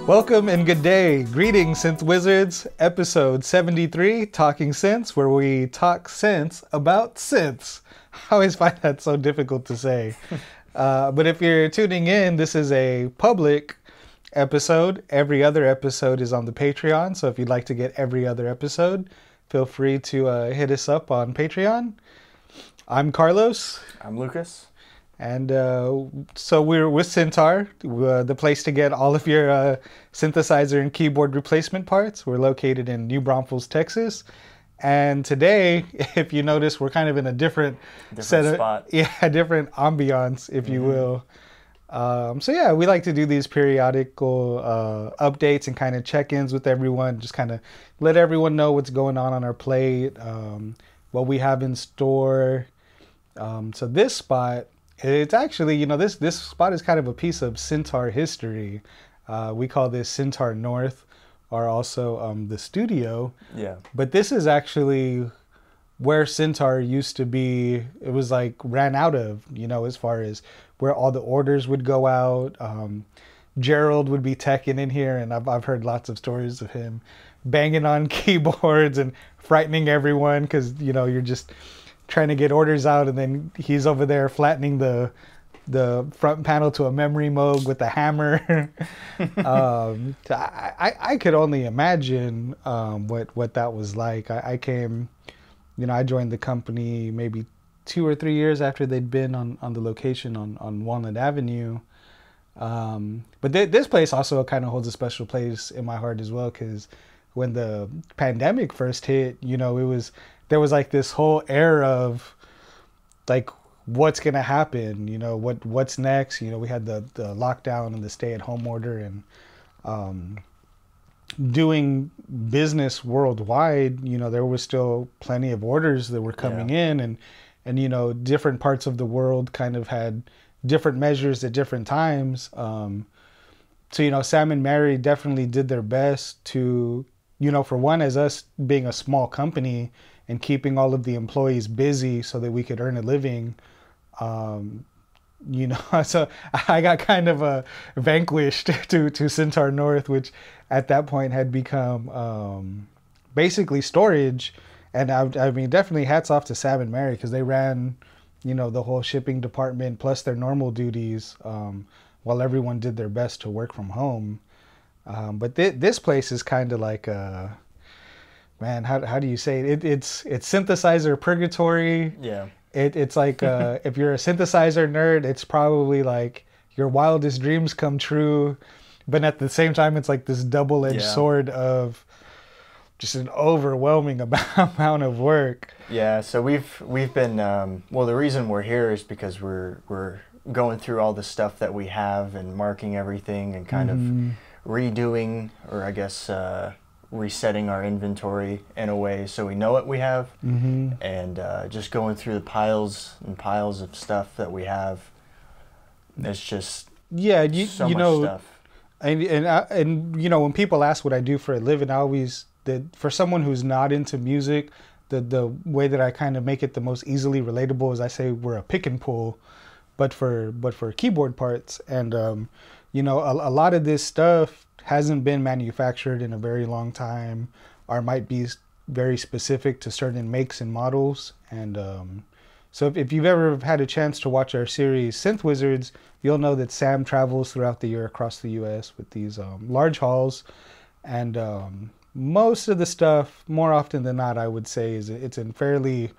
Welcome and good day. Greetings, Synth Wizards. Episode 73, Talking Synths, where we talk synths about synths. I always find that so difficult to say. But if you're tuning in, this is a public episode. Every other episode is on the Patreon. So if you'd like to get every other episode, feel free to hit us up on Patreon. I'm Carlos. I'm Lucas. And so we're with Syntaur, the place to get all of your synthesizer and keyboard replacement parts. We're located in New Braunfels, Texas. And today, if you notice, we're kind of in a different spot. Different ambiance, if you will. So yeah, we like to do these periodical updates and kind of check-ins with everyone, just kind of let everyone know what's going on our plate, what we have in store. So this spot, it's actually, this spot is kind of a piece of Syntaur history. We call this Syntaur North, or also the studio. Yeah. But this is actually where Syntaur used to be. It was like ran out of, as far as where all the orders would go out. Gerald would be teching in here, and I've heard lots of stories of him banging on keyboards and frightening everyone because, you're just trying to get orders out, and then he's over there flattening the front panel to a memory mode with a hammer. I could only imagine what that was like. I came, I joined the company maybe 2 or 3 years after they'd been on the location on Walnut Avenue. But this place also kind of holds a special place in my heart as well, because when the pandemic first hit, there was like this whole air of like, what's going to happen? What's next? We had the lockdown and the stay-at-home order, and doing business worldwide, there was still plenty of orders that were coming in, and different parts of the world kind of had different measures at different times. So, Sam and Mary definitely did their best to, for one, as us being a small company and keeping all of the employees busy so that we could earn a living. So I got kind of vanquished to Syntaur North, which at that point had become basically storage. And I mean, definitely hats off to Sam and Mary, because they ran, the whole shipping department plus their normal duties, while everyone did their best to work from home. But this place is kind of like man, how do you say it? It's synthesizer purgatory. Yeah. It's like if you're a synthesizer nerd, it's probably like your wildest dreams come true, but at the same time, it's like this double-edged sword of just an overwhelming amount of work. Yeah. So we've been well, the reason we're here is because we're going through all the stuff that we have and marking everything and kind of redoing, or I guess resetting our inventory in a way so we know what we have, and just going through the piles and piles of stuff that we have. It's just so much stuff. And when people ask what I do for a living, I always, for someone who's not into music, the way that I kind of make it the most easily relatable is I say we're a pick and pull, but for keyboard parts. And a lot of this stuff hasn't been manufactured in a very long time, or might be very specific to certain makes and models. And so if you've ever had a chance to watch our series Synth Wizards, you'll know that Sam travels throughout the year across the US with these large hauls. And most of the stuff, more often than not, I would say, is it's in fairly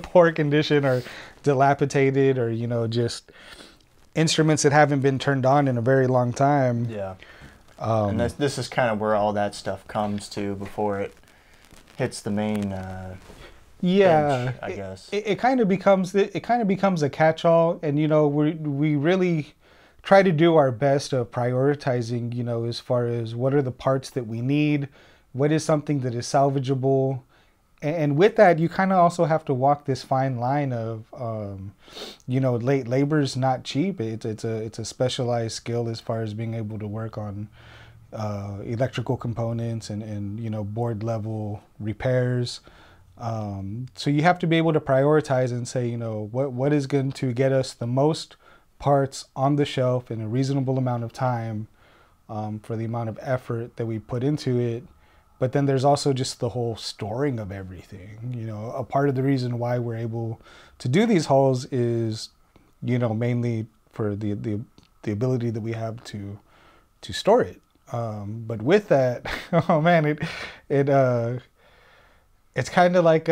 poor condition, or dilapidated, or just instruments that haven't been turned on in a very long time. Yeah. And this is kind of where all that stuff comes to before it hits the main bench, I guess. It kind of becomes a catch-all, and we really try to do our best of prioritizing, as far as what are the parts that we need, what is something that is salvageable. And with that, you kind of also have to walk this fine line of, labor's not cheap. It's a specialized skill as far as being able to work on electrical components and board level repairs. So you have to be able to prioritize and say, what is going to get us the most parts on the shelf in a reasonable amount of time, for the amount of effort that we put into it. But then there's also just the whole storing of everything. You know, a part of the reason why we're able to do these hauls is, you know, mainly for the ability that we have to store it. But with that, oh man, it's kind of like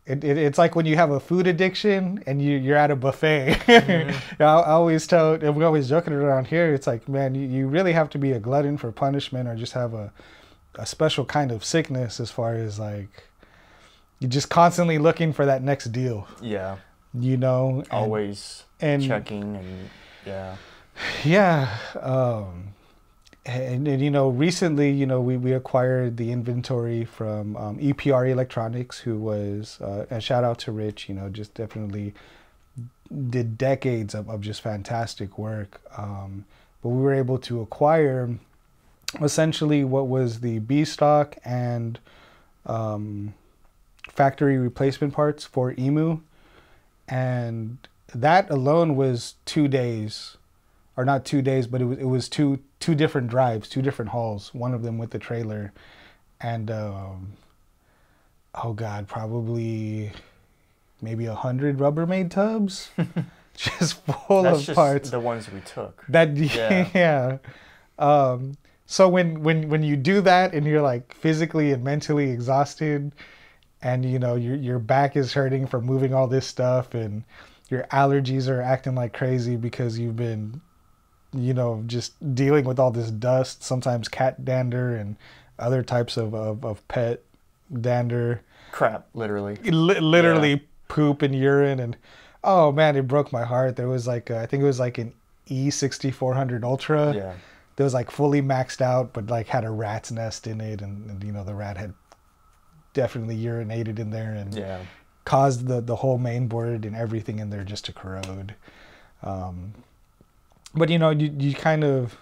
it's like when you have a food addiction and you're at a buffet. Mm-hmm. I always tell, and we always joking around here, it's like, man, you really have to be a glutton for punishment or just have a special kind of sickness as far as like, you're just constantly looking for that next deal. Yeah. You know? Always checking and yeah. Yeah. And you know, recently, you know, we acquired the inventory from EPR Electronics, who was, and shout out to Rich, you know, just definitely did decades of just fantastic work. But we were able to acquire essentially what was the B stock and factory replacement parts for EMU. And that alone was 2 days. Or not 2 days, but it was two different drives, 2 different hauls. One of them with the trailer, and oh god, probably maybe 100 Rubbermaid tubs, just full of parts. The ones we took. That yeah. So when you do that and you're like physically and mentally exhausted, and you know your back is hurting from moving all this stuff, and your allergies are acting like crazy because you've been, you know, just dealing with all this dust, sometimes cat dander and other types of pet dander. Crap, literally. Literally poop and urine. And oh man, it broke my heart. There was like, I think it was like an E6400 Ultra. Yeah. That was like fully maxed out, but like had a rat's nest in it. And you know, the rat had definitely urinated in there and caused the whole main board and everything in there just to corrode. But you know, you kind of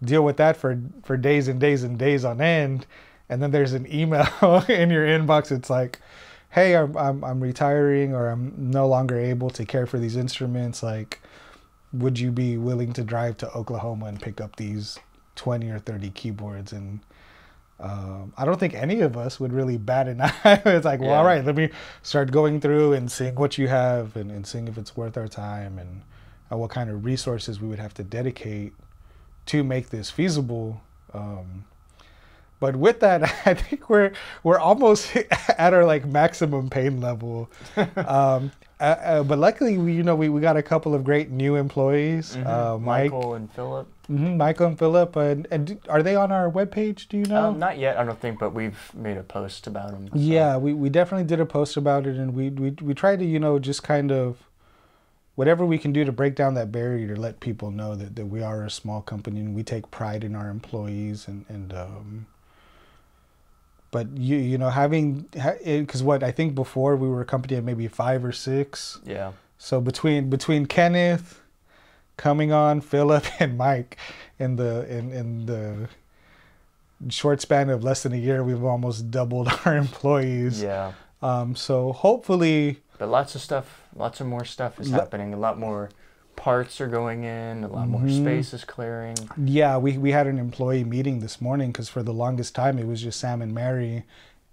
deal with that for days and days and days on end, and then there's an email in your inbox. It's like, hey, I'm retiring, or I'm no longer able to care for these instruments. Like, would you be willing to drive to Oklahoma and pick up these 20 or 30 keyboards? And I don't think any of us would really bat an eye. It's like, well, all right, let me start going through and seeing what you have and seeing if it's worth our time and what kind of resources we would have to dedicate to make this feasible. But with that, I think we're almost at our like maximum pain level. But luckily, we got a couple of great new employees. Mm-hmm. Michael and Philip. Mm-hmm, Michael and Philip. And are they on our webpage? Do you know? Not yet, I don't think, but we've made a post about them. So. Yeah, we definitely did a post about it, and we tried to, you know, just kind of whatever we can do to break down that barrier to let people know that we are a small company and we take pride in our employees but you know, because what I think before we were a company of maybe 5 or 6. Yeah. So between Kenneth coming on, Philip and Mike, in the short span of less than a year, we've almost doubled our employees. Yeah. So hopefully. But lots of more stuff is happening. A lot more parts are going in. A lot more space is clearing. Yeah, we had an employee meeting this morning because for the longest time it was just Sam and Mary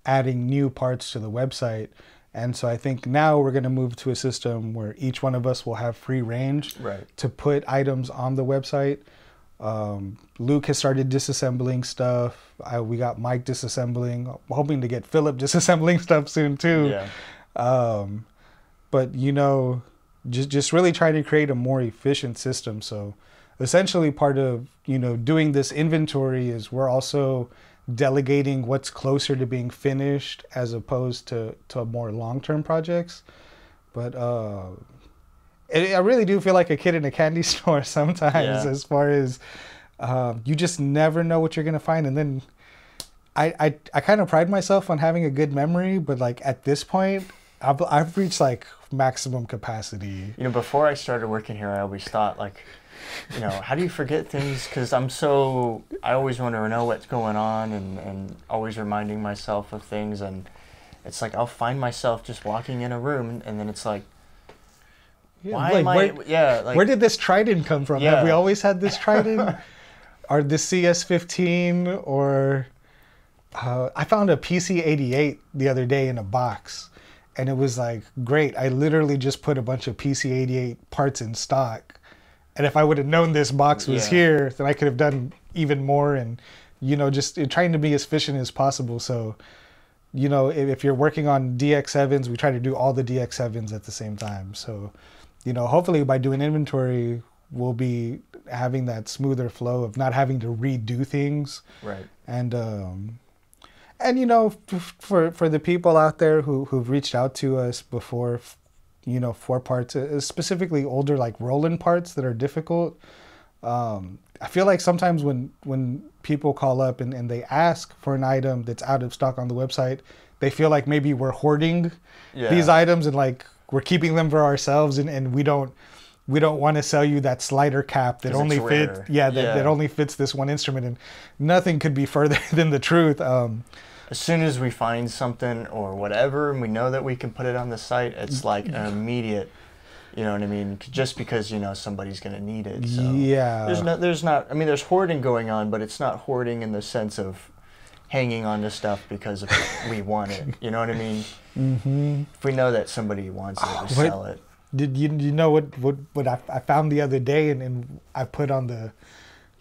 adding new parts to the website. And so I think now we're going to move to a system where each one of us will have free range to put items on the website. Luke has started disassembling stuff. We got Mike disassembling. I'm hoping to get Philip disassembling stuff soon too. Yeah. But you know, just really trying to create a more efficient system. So essentially part of, you know, doing this inventory is we're also delegating what's closer to being finished as opposed to more long-term projects. But I really do feel like a kid in a candy store sometimes, as far as you just never know what you're going to find. And then I kind of pride myself on having a good memory, but like at this point, I've reached like maximum capacity. You know, before I started working here, I always thought like, you know, how do you forget things? Because I always want to know what's going on and always reminding myself of things. And it's like I'll find myself just walking in a room and then it's like, Why am I? Where did this Trident come from? Have we always had this Trident? Or the CS15? Or I found a PC88 the other day in a box, and it was like, great. I literally just put a bunch of PC88 parts in stock, and if I would have known this box was here, then I could have done even more. And just trying to be as efficient as possible. So, if you're working on DX7s, we try to do all the DX7s at the same time. So, hopefully by doing inventory, we'll be having that smoother flow of not having to redo things. Right. And for the people out there who've reached out to us before, for parts, specifically older like Roland parts that are difficult. I feel like sometimes when people call up and they ask for an item that's out of stock on the website, they feel like maybe we're hoarding these items and like we're keeping them for ourselves, and we don't want to sell you that slider cap that only fits that only fits this one instrument, and nothing could be further than the truth. As soon as we find something or whatever and we know that we can put it on the site, it's like an immediate, you know what I mean? Just because somebody's going to need it. So there's hoarding going on, but it's not hoarding in the sense of hanging on to stuff because we want it. You know what I mean? Mm-hmm. If we know that somebody wants it, we sell it. Did you know what I found the other day and I put on the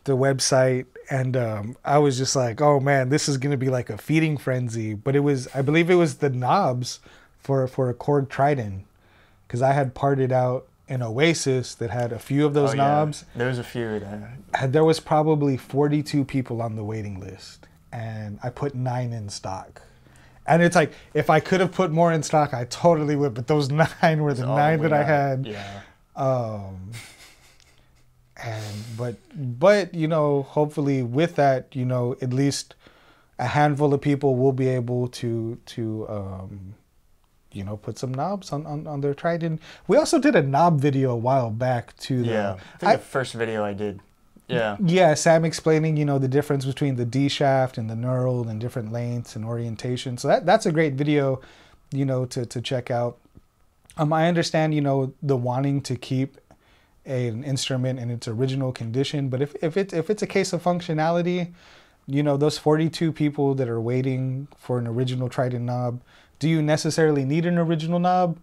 website, and I was just like, oh man, this is gonna be like a feeding frenzy. But I believe it was the knobs for a Korg Trident, because I had parted out an Oasis that had a few of those knobs. There was a few there. There was probably 42 people on the waiting list, and I put 9 in stock. And it's like, if I could have put more in stock, I totally would. But those 9 were the 9 that I had. Yeah. But hopefully with that, at least a handful of people will be able to put some knobs on their Trident. We also did a knob video a while back too. I think the first video I did. Yeah. Yeah, Sam explaining, the difference between the D shaft and the knurled and different lengths and orientation. So that's a great video, to check out. I understand, the wanting to keep an instrument in its original condition, but if it's a case of functionality, those 42 people that are waiting for an original Trident knob, do you necessarily need an original knob?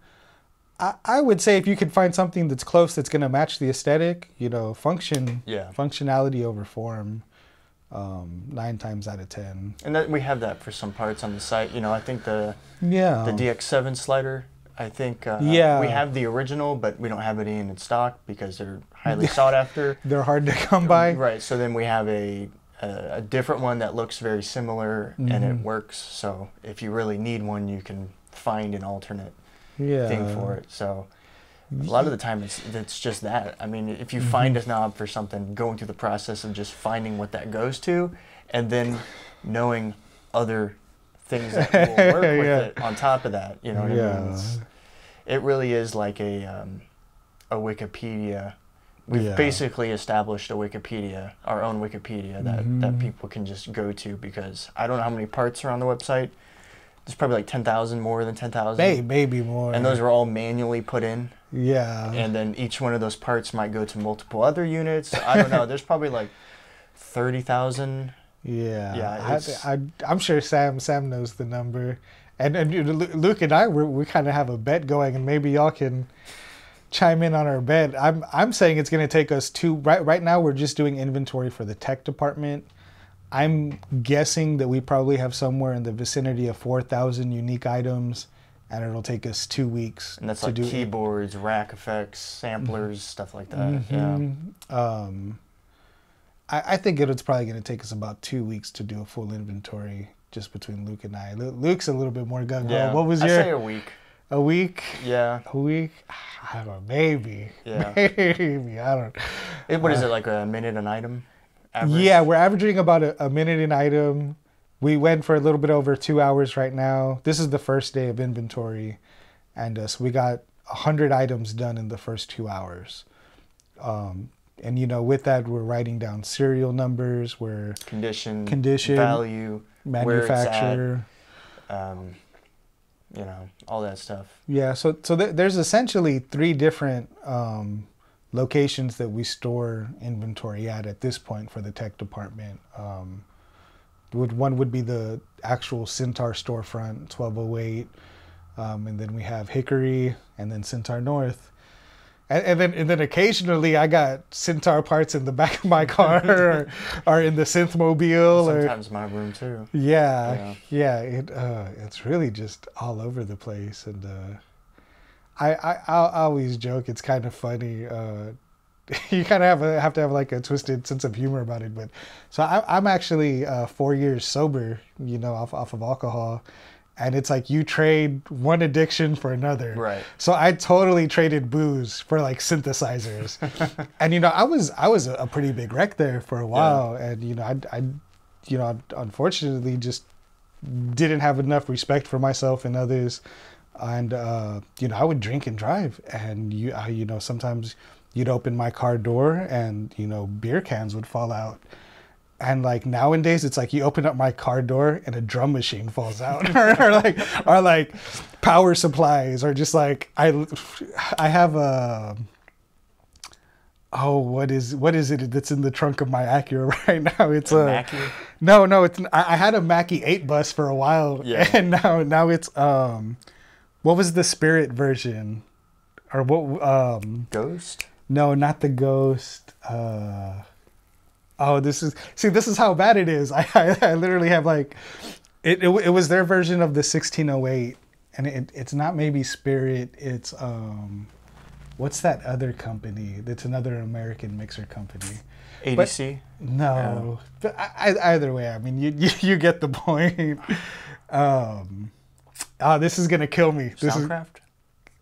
I would say if you can find something that's close, that's going to match the aesthetic, functionality over form, 9 times out of 10. And we have that for some parts on the site. I think the DX7 slider, I think we have the original, but we don't have it in stock because they're highly sought after. They're hard to come by. Right. So then we have a different one that looks very similar, and it works. So if you really need one, you can find an alternate thing for it. So a lot of the time it's just that. I mean, if you find a knob for something, going through the process of just finding what that goes to, and then knowing other things that will work with it on top of that, what I mean? It really is like a Wikipedia. We've basically established a Wikipedia, our own Wikipedia that people can just go to, because I don't know how many parts are on the website. There's probably like 10,000, more than 10,000. Maybe more. And those are all manually put in. Yeah. And then each one of those parts might go to multiple other units. I don't know. There's probably like 30,000. Yeah. Yeah. I'm sure Sam knows the number. And Luke and I, we kind of have a bet going, and maybe y'all can chime in on our bet. I'm saying it's going to take us right now we're just doing inventory for the tech department. I'm guessing that we probably have somewhere in the vicinity of 4,000 unique items, and it'll take us 2 weeks. And that's like keyboards, rack effects, samplers, stuff like that. Yeah. I think it's probably going to take us about 2 weeks to do a full inventory just between Luke and I. Luke's a little bit more gung-ho. Yeah. What was I say a week. A week? Yeah. A week? I don't know. Maybe. Yeah. Maybe. I don't know. What is it, like a minute an item? Average? Yeah, we're averaging about a minute an item. We went for a little bit over 2 hours right now. This is the first day of inventory. And so we got 100 items done in the first 2 hours. And, with that, we're writing down serial numbers. We're condition, value, manufacturer. you know, all that stuff. Yeah, so there's essentially 3 different locations that we store inventory at this point for the tech department. One would be the actual Syntaur storefront, 1208, and then we have Hickory, and then Syntaur North. And then occasionally I got Syntaur parts in the back of my car or in the Synthmobile. Sometimes my room too. Yeah. It's really just all over the place. And I always joke, it's kind of funny. You kind of have to have like a twisted sense of humor about it. But so I'm actually 4 years sober, you know, off of alcohol. And it's like you trade one addiction for another. Right. So I totally traded booze for like synthesizers. And, you know, I was a pretty big wreck there for a while. Yeah. And, you know, I unfortunately just didn't have enough respect for myself and others. And, you know, I would drink and drive. And, you know, sometimes you'd open my car door and, you know, beer cans would fall out. And like nowadays, it's like you open up my car door and a drum machine falls out, or like power supplies, or just like I have a what is it that's in the trunk of my Acura right now? It's a Mackie? No, it's I had a Mackie 8 bus for a while, yeah. And now it's what was the Spirit version, or what Ghost? No, not the Ghost. Oh, this is how bad it is. I literally have like, it was their version of the 1608, and it's not maybe Spirit. It's what's that other company? That's another American mixer company. ADC. But, no, but either way, I mean you get the point. This is gonna kill me. Soundcraft?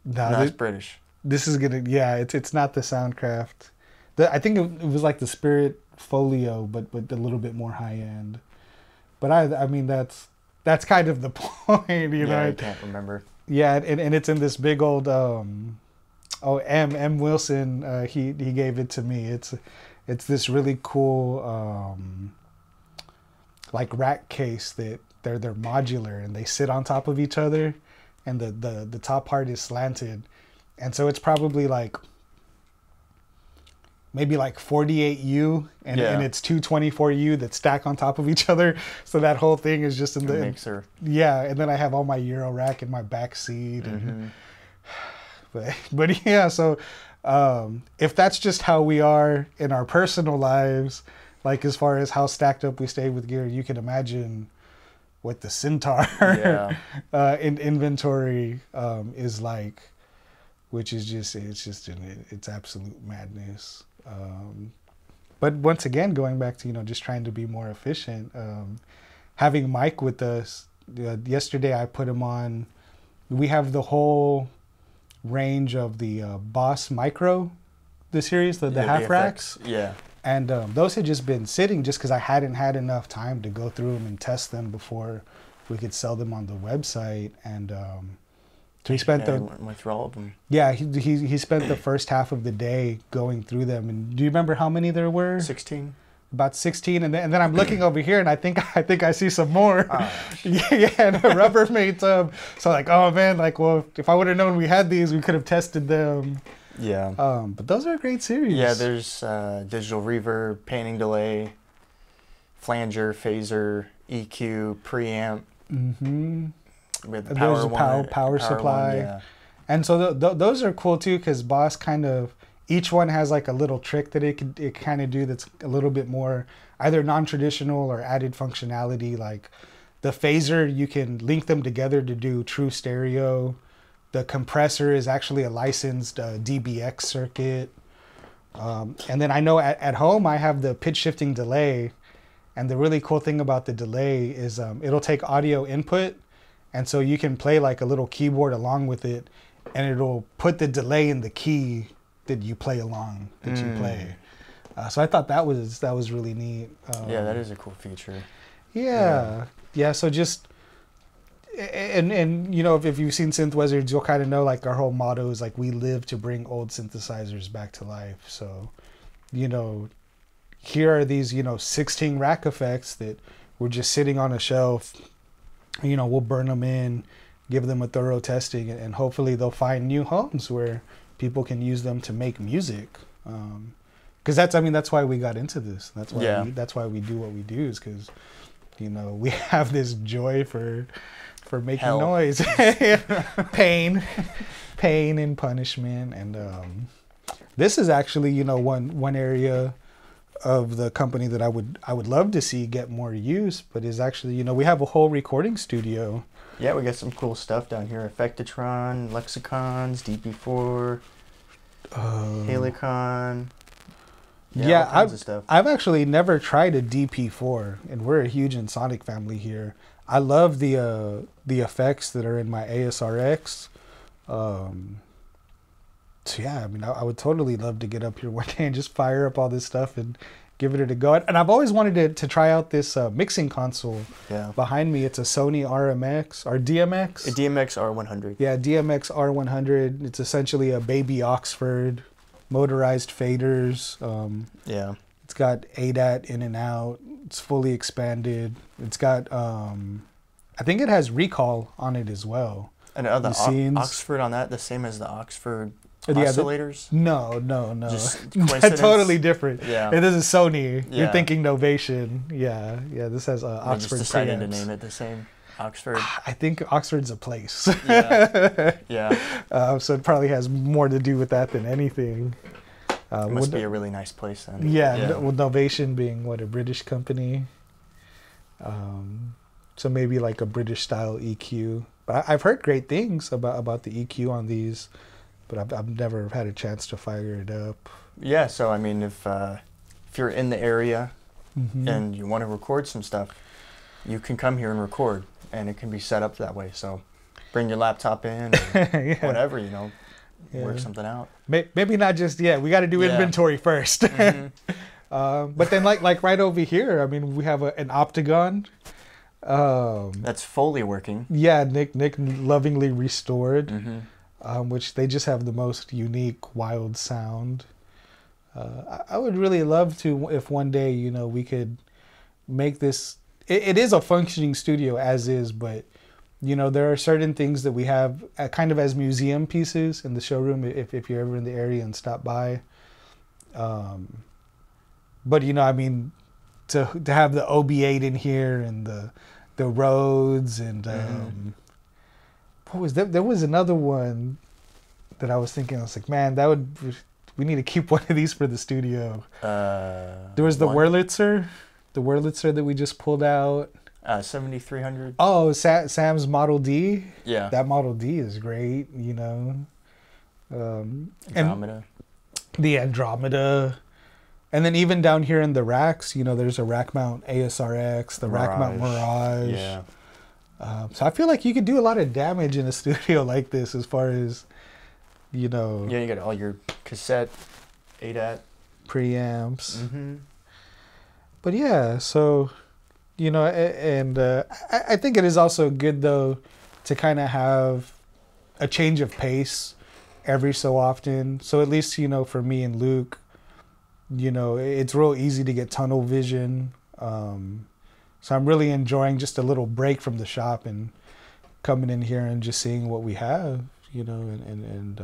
No, that's British. This is gonna it's not the Soundcraft. I think it was like the Spirit Folio, but a little bit more high end. But I mean that's kind of the point, you know. I can't remember. Yeah, and it's in this big old M. Wilson. He gave it to me. It's this really cool like rack case that they're modular and they sit on top of each other, and the top part is slanted, and so it's probably like maybe like 48U and it's 224U that stack on top of each other. So that whole thing is just in the mixer. Yeah, and then I have all my Euro rack in my back seat. And, but yeah, so if that's just how we are in our personal lives, like as far as how stacked up we stay with gear, you can imagine what the Syntaur in inventory is like, which is it's absolute madness. But once again, going back to, you know, just trying to be more efficient, having Mike with us, yesterday I put him on, we have the whole range of the Boss Micro, the series, the half racks. Yeah. And those had just been sitting just because I hadn't had enough time to go through them and test them before we could sell them on the website. And so he spent went through all of them. Yeah, he spent the first half of the day going through them. And do you remember how many there were? 16. About 16, and then I'm looking over here, and I think I see some more. Yeah, and a Rubbermaid tub. So like, oh man, like, well, if I would have known we had these, we could have tested them. Yeah. But those are a great series. Yeah, there's digital reverb, panning delay, flanger, phaser, EQ, preamp. Mm-hmm. With the power supply. One, yeah. And so those are cool too, because Boss kind of, each one has like a little trick that it kind of do that's a little bit more either non-traditional or added functionality. Like the phaser, you can link them together to do true stereo. The compressor is actually a licensed DBX circuit. And then I know at home I have the pitch shifting delay. And the really cool thing about the delay is it'll take audio input. And so you can play like a little keyboard along with it, and it'll put the delay in the key that you play along, you play. So I thought that was really neat. Yeah, that is a cool feature. Yeah. So just, and you know, if you've seen Synth Wizards, you'll kind of know like our whole motto is like, we live to bring old synthesizers back to life. So, you know, here are these, you know, 16 rack effects that were just sitting on a shelf. You know, we'll burn them in, give them a thorough testing, and hopefully they'll find new homes where people can use them to make music. Because that's why we got into this. That's why we do what we do, is because, you know, we have this joy for making noise, pain and punishment. And this is actually, you know, one area of the company that I would love to see get more use, but is actually, you know, we have a whole recording studio. Yeah, we got some cool stuff down here. Effectatron, Lexicons, DP4, Helicon. Yeah, all kinds of stuff. I've actually never tried a DP4, and we're a huge Ensoniq family here. I love the effects that are in my ASRX. So yeah, I mean, I would totally love to get up here one day and just fire up all this stuff and give it a go. And I've always wanted to try out this mixing console. Yeah. Behind me, it's a Sony RMX or DMX. A DMX R100. Yeah, DMX R100. It's essentially a baby Oxford, motorized faders. Yeah. It's got ADAT in and out. It's fully expanded. It's got, I think it has recall on it as well. And are the Oxford on that the same as the Oxford oscillators? No. Just That's totally different. Yeah. This is Sony. Yeah. You're thinking Novation. Yeah. This has Oxford. Just decided to name it the same. Oxford. I think Oxford's a place. Yeah. So it probably has more to do with that than anything. It must be a really nice place then. Yeah. With Novation being a British company. So maybe like a British style EQ. But I've heard great things about the EQ on these, but I've never had a chance to fire it up. Yeah, so I mean, if you're in the area and you want to record some stuff, you can come here and record, and it can be set up that way. So bring your laptop in, or whatever, you know, work something out. Maybe not just yet. We got to do inventory first. But then, like right over here, I mean, we have an Optagon. That's fully working. Yeah, Nick lovingly restored. Which they just have the most unique, wild sound. I would really love to, if one day, you know, we could make this. It is a functioning studio as is, but, you know, there are certain things that we have kind of as museum pieces in the showroom if you're ever in the area and stop by. But, you know, I mean, to have the OB8 in here and the Rhodes and what was that? There was another one that I was thinking. I was like, man, we need to keep one of these for the studio. There was the Wurlitzer that we just pulled out. 7300. Oh, Sam's Model D. Yeah, that Model D is great. You know, Andromeda. And the Andromeda. And then even down here in the racks, you know, there's a rack mount ASRX, the rack mount Mirage. Yeah. So I feel like you could do a lot of damage in a studio like this, as far as, you know. Yeah, you got all your cassette, ADAT, preamps. But yeah, so, you know, and I think it is also good though to kind of have a change of pace every so often. So at least, you know, for me and Luke, you know, it's real easy to get tunnel vision. So I'm really enjoying just a little break from the shop and coming in here and just seeing what we have, you know, and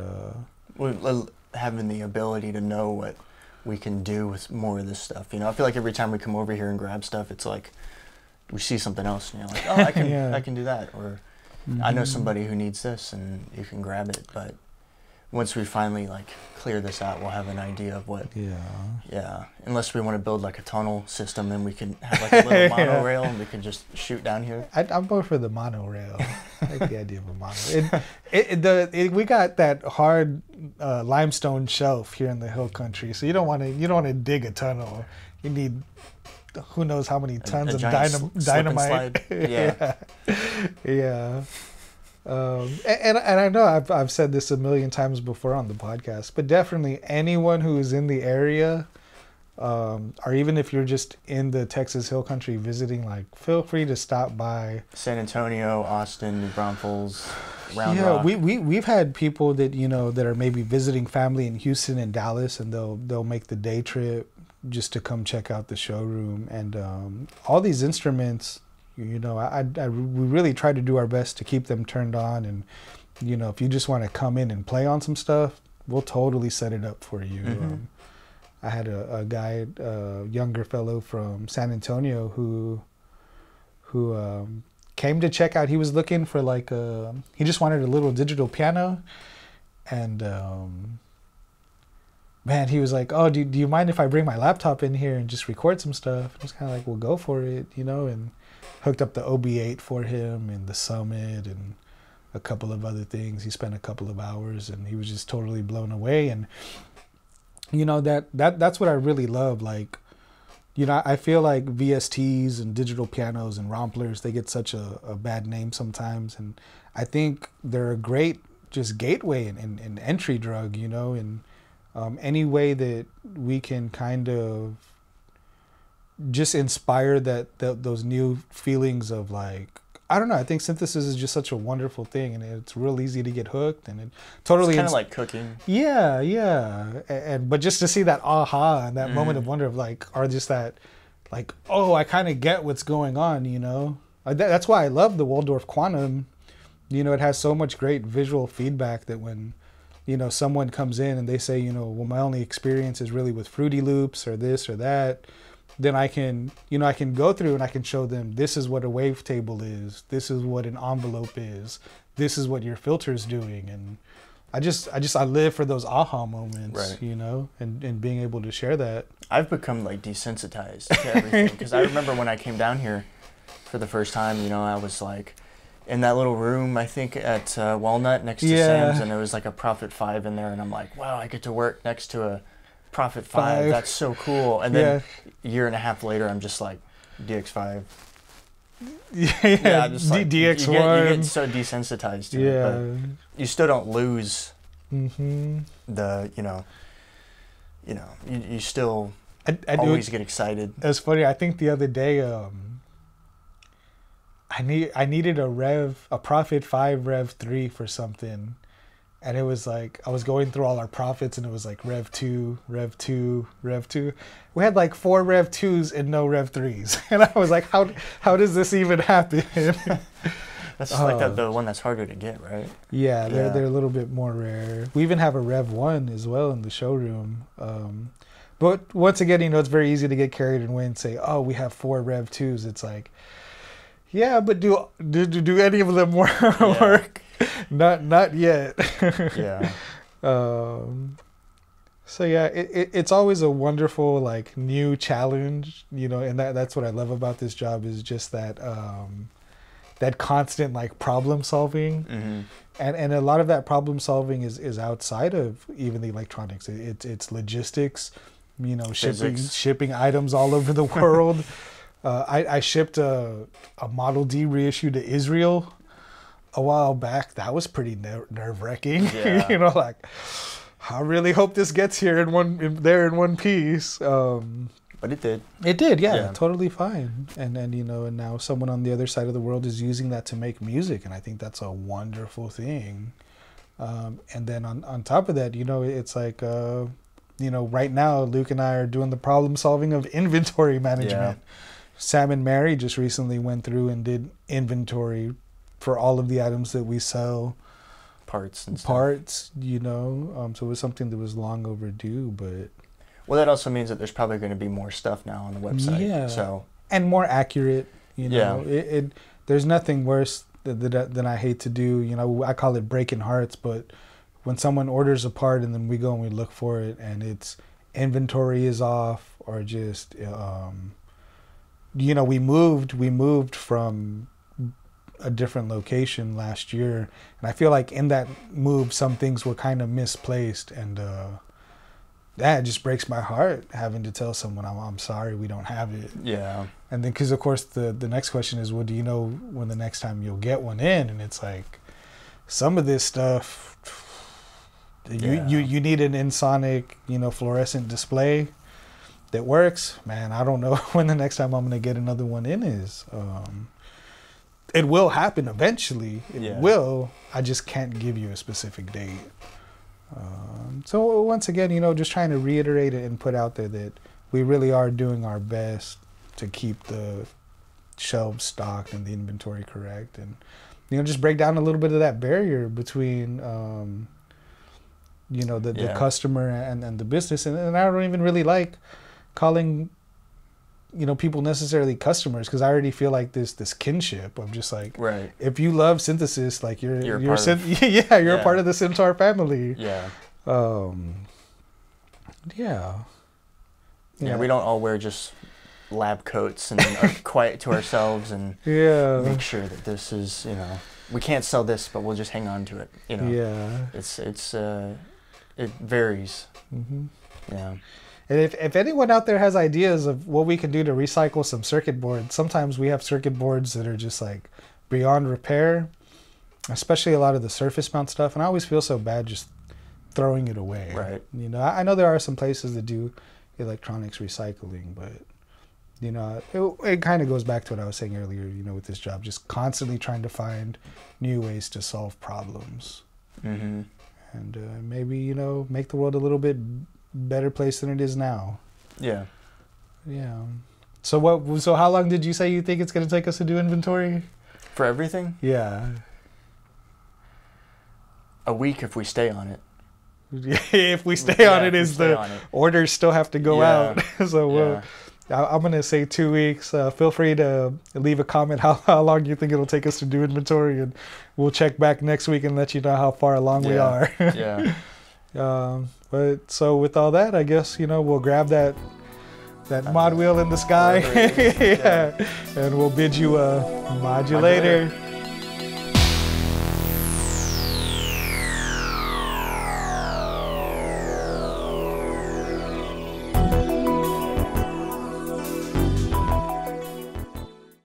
having the ability to know what we can do with more of this stuff. You know, I feel like every time we come over here and grab stuff, it's like we see something else and you're like, oh, I can do that, or I know somebody who needs this, and you can grab it. But once we finally like clear this out, we'll have an idea of what. Yeah. Unless we want to build like a tunnel system, then we can have like a little monorail and we can just shoot down here. I'm going for the monorail. I like the idea of a monorail. We got that hard limestone shelf here in the hill country, so you don't want to dig a tunnel. You need who knows how many tons of dynamite. Yeah. And I know I've said this a million times before on the podcast, but definitely anyone who is in the area, or even if you're just in the Texas Hill Country visiting, like, feel free to stop by. San Antonio, Austin, New Braunfels, Round Rock. We've had people that, you know, that are maybe visiting family in Houston and Dallas, and they'll make the day trip just to come check out the showroom. And all these instruments, You know, we really try to do our best to keep them turned on. And, you know, if you just want to come in and play on some stuff, we'll totally set it up for you. I had a guy, a younger fellow from San Antonio who came to check out. He was looking for like he just wanted a little digital piano. And, man, he was like, oh, do you mind if I bring my laptop in here and just record some stuff? I was kind of like, well, go for it, you know, and hooked up the OB8 for him and the Summit and a couple of other things. He spent a couple of hours and he was just totally blown away. And, you know, that's what I really love. Like, you know, I feel like VSTs and digital pianos and romplers, they get such a bad name sometimes. And I think they're a great just gateway and entry drug, you know, and any way that we can kind of just inspire those new feelings of like, I don't know, I think synthesis is just such a wonderful thing, and it's real easy to get hooked, and it totally... It's kind of like cooking. Yeah, yeah. But just to see that aha and that moment of wonder of like, or just that, like, oh, I kind of get what's going on, you know? That's why I love the Waldorf Quantum. You know, it has so much great visual feedback that when, you know, someone comes in and they say, you know, well, my only experience is really with Fruity Loops or this or that, then I can, you know, I can go through and I can show them this is what a wavetable is, this is what an envelope is, this is what your filter's doing. And I live for those aha moments, right. You know, and being able to share that. I've become like desensitized to everything because I remember when I came down here for the first time, you know, I was like in that little room, I think at Walnut next to Sam's, and there was like a Prophet 5 in there, and I'm like, wow, I get to work next to a Prophet 5. That's so cool. And then a year and a half later, I'm just like, DX5. Yeah, just like, DX1. You get so desensitized to it, but you still don't lose the, you still always get excited. It's funny. I think the other day, I needed a Prophet 5 Rev 3 for something. And it was like, I was going through all our Prophets and it was like Rev 2, Rev 2, Rev 2. We had like 4 Rev 2s and no Rev 3s. And I was like, how does this even happen? That's like the one that's harder to get, right? Yeah, they're a little bit more rare. We even have a Rev 1 as well in the showroom. But once again, you know, it's very easy to get carried away and say, oh, we have 4 Rev 2s. It's like, yeah, but do any of them work? Not yet. Yeah. So yeah, it's always a wonderful like new challenge, you know, and that's what I love about this job is just that that constant like problem solving, and a lot of that problem solving is outside of even the electronics. It's logistics, you know, shipping items all over the world. I shipped a Model D reissue to Israel a while back. That was pretty nerve-wracking. Yeah. You know, like, I really hope this gets here in one piece. But it did. It did, yeah, totally fine. And then, you know, and now someone on the other side of the world is using that to make music, and I think that's a wonderful thing. And then on top of that, you know, it's like, you know, right now Luke and I are doing the problem solving of inventory management. Yeah. Sam and Mary just recently went through and did inventory for all of the items that we sell. Parts and stuff. Parts, you know. So it was something that was long overdue, but... Well, that also means that there's probably going to be more stuff now on the website. Yeah. So. And more accurate, you know. Yeah. There's nothing worse than I hate to do. You know, I call it breaking hearts, but when someone orders a part and then we go and we look for it and its inventory is off, or just... you know, we moved from a different location last year, and I feel like in that move some things were kind of misplaced, and that just breaks my heart having to tell someone I'm sorry, we don't have it. Yeah. And then because of course the next question is, well, do you know when the next time you'll get one in? And it's like, some of this stuff, you need an InSonic, you know, fluorescent display that works. Man, I don't know when the next time I'm going to get another one in is. It will happen eventually. It will. I just can't give you a specific date. So once again, you know, just trying to reiterate it and put out there that we really are doing our best to keep the shelves stocked and the inventory correct, and just break down a little bit of that barrier between the customer and the business. And I don't even really like calling people necessarily customers, because I already feel like this kinship of just like, right, if you love synthesis, like you're a part of the Syntaur family. We don't all wear just lab coats and are quiet to ourselves and make sure that this is, we can't sell this, but we'll just hang on to it. It varies. And if anyone out there has ideas of what we can do to recycle some circuit boards, sometimes we have circuit boards that are just like beyond repair, especially a lot of the surface mount stuff, and I always feel so bad just throwing it away. Right. I know there are some places that do electronics recycling, but it kind of goes back to what I was saying earlier, with this job, just constantly trying to find new ways to solve problems. And maybe, make the world a little bit better place than it is now. Yeah. So how long did you say you think it's going to take us to do inventory? For everything? Yeah. A week if we stay on it. If we stay on it, orders still have to go out. So I'm going to say 2 weeks. Feel free to leave a comment how long you think it'll take us to do inventory, and we'll check back next week and let you know how far along we are. But so with all that, I guess, we'll grab that mod wheel in the sky. And we'll bid you a modulator.